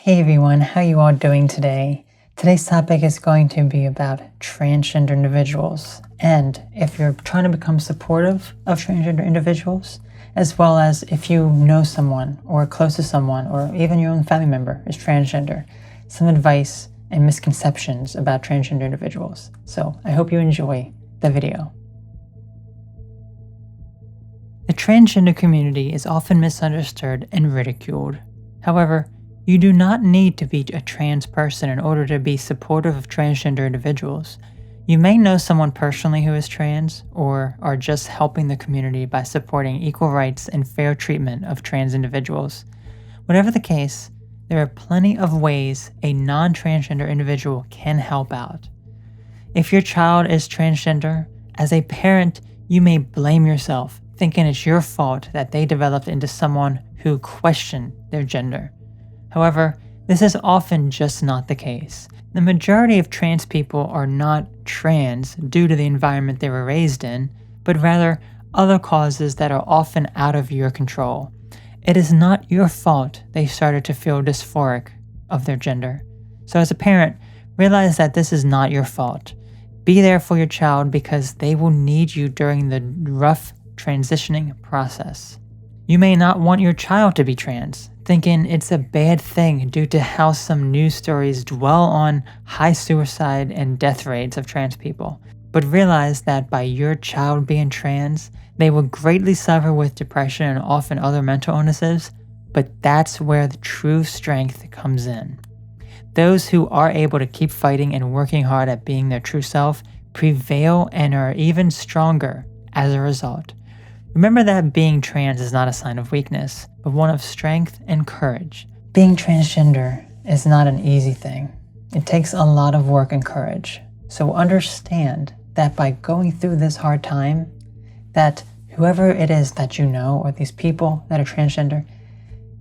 Hey everyone, how you all doing today? Today's topic is going to be about transgender individuals, and if you're trying to become supportive of transgender individuals, as well as if you know someone or are close to someone or even your own family member is transgender, some advice and misconceptions about transgender individuals. So I hope you enjoy the video. The transgender community is often misunderstood and ridiculed. However, you do not need to be a trans person in order to be supportive of transgender individuals. You may know someone personally who is trans, or are just helping the community by supporting equal rights and fair treatment of trans individuals. Whatever the case, there are plenty of ways a non-transgender individual can help out. If your child is transgender, as a parent, you may blame yourself, thinking it's your fault that they developed into someone who questioned their gender. However, this is often just not the case. The majority of trans people are not trans due to the environment they were raised in, but rather other causes that are often out of your control. It is not your fault they started to feel dysphoric of their gender. So as a parent, realize that this is not your fault. Be there for your child because they will need you during the rough transitioning process. You may not want your child to be trans, thinking it's a bad thing due to how some news stories dwell on high suicide and death rates of trans people. But realize that by your child being trans, they will greatly suffer with depression and often other mental illnesses, but that's where the true strength comes in. Those who are able to keep fighting and working hard at being their true self prevail and are even stronger as a result. Remember that being trans is not a sign of weakness, but one of strength and courage. Being transgender is not an easy thing. It takes a lot of work and courage. So understand that by going through this hard time, that whoever it is that you know, or these people that are transgender,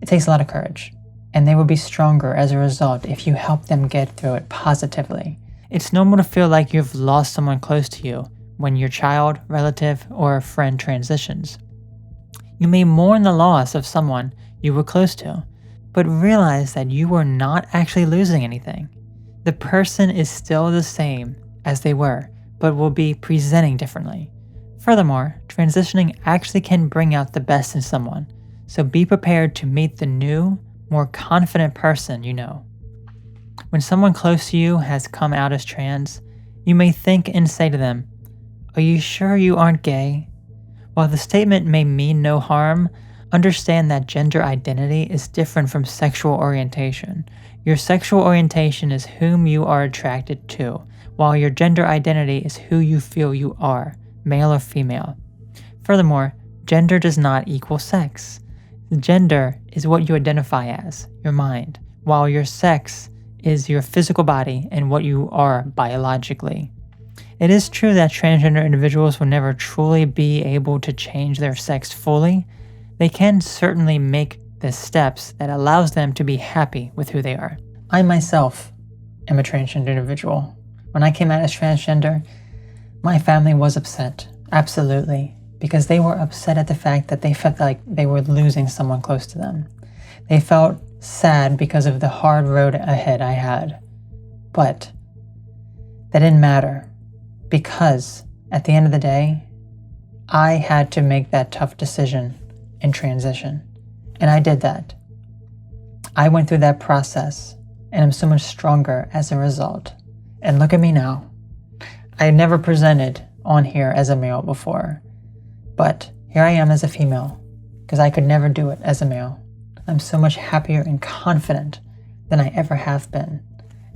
it takes a lot of courage. And they will be stronger as a result if you help them get through it positively. It's normal to feel like you've lost someone close to you when your child, relative, or friend transitions. You may mourn the loss of someone you were close to, but realize that you are not actually losing anything. The person is still the same as they were, but will be presenting differently. Furthermore, transitioning actually can bring out the best in someone, so be prepared to meet the new, more confident person you know. When someone close to you has come out as trans, you may think and say to them, "Are you sure you aren't gay?" While the statement may mean no harm, understand that gender identity is different from sexual orientation. Your sexual orientation is whom you are attracted to, while your gender identity is who you feel you are, male or female. Furthermore, gender does not equal sex. Gender is what you identify as, your mind, while your sex is your physical body and what you are biologically. It is true that transgender individuals will never truly be able to change their sex fully. They can certainly make the steps that allows them to be happy with who they are. I myself am a transgender individual. When I came out as transgender, my family was upset, absolutely, because they were upset at the fact that they felt like they were losing someone close to them. They felt sad because of the hard road ahead I had. But that didn't matter. Because at the end of the day, I had to make that tough decision and transition. And I did that. I went through that process and I'm so much stronger as a result. And look at me now. I never presented on here as a male before, but here I am as a female because I could never do it as a male. I'm so much happier and confident than I ever have been.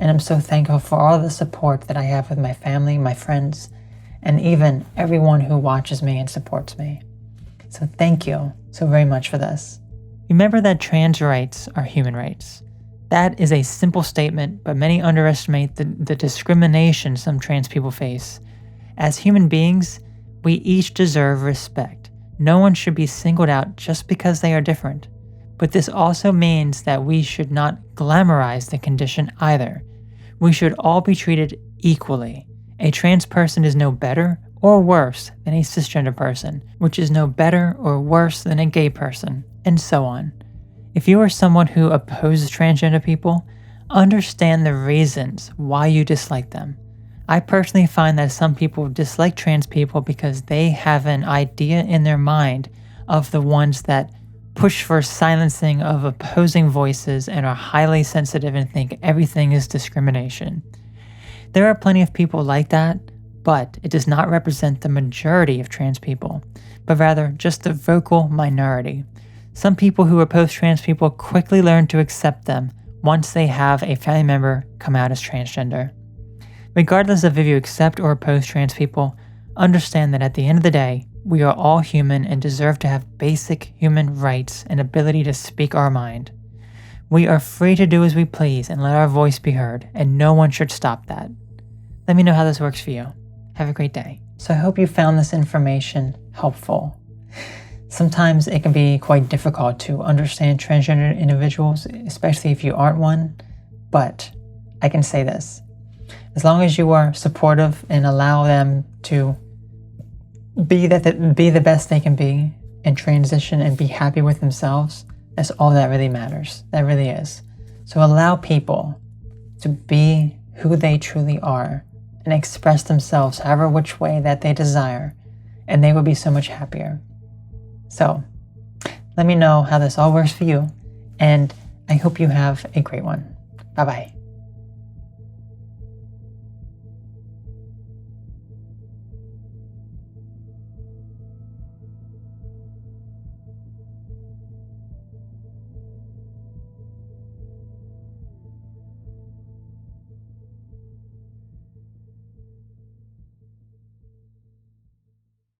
And I'm so thankful for all the support that I have with my family, my friends, and even everyone who watches me and supports me. So thank you so very much for this. Remember that trans rights are human rights. That is a simple statement, but many underestimate the discrimination some trans people face. As human beings, we each deserve respect. No one should be singled out just because they are different. But this also means that we should not glamorize the condition either. We should all be treated equally. A trans person is no better or worse than a cisgender person, which is no better or worse than a gay person, and so on. If you are someone who opposes transgender people, understand the reasons why you dislike them. I personally find that some people dislike trans people because they have an idea in their mind of the ones that push for silencing of opposing voices and are highly sensitive and think everything is discrimination. There are plenty of people like that, but it does not represent the majority of trans people, but rather just the vocal minority. Some people who oppose trans people quickly learn to accept them once they have a family member come out as transgender. Regardless of if you accept or oppose trans people, understand that at the end of the day, we are all human and deserve to have basic human rights and ability to speak our mind. We are free to do as we please and let our voice be heard, and no one should stop that. Let me know how this works for you. Have a great day. So I hope you found this information helpful. Sometimes it can be quite difficult to understand transgender individuals, especially if you aren't one, but I can say this. As long as you are supportive and allow them to be the best they can be and transition and be happy with themselves, that's all that really matters. That really is. So allow people to be who they truly are and express themselves however which way that they desire, and they will be so much happier. So let me know how this all works for you, and I hope you have a great one. Bye-bye.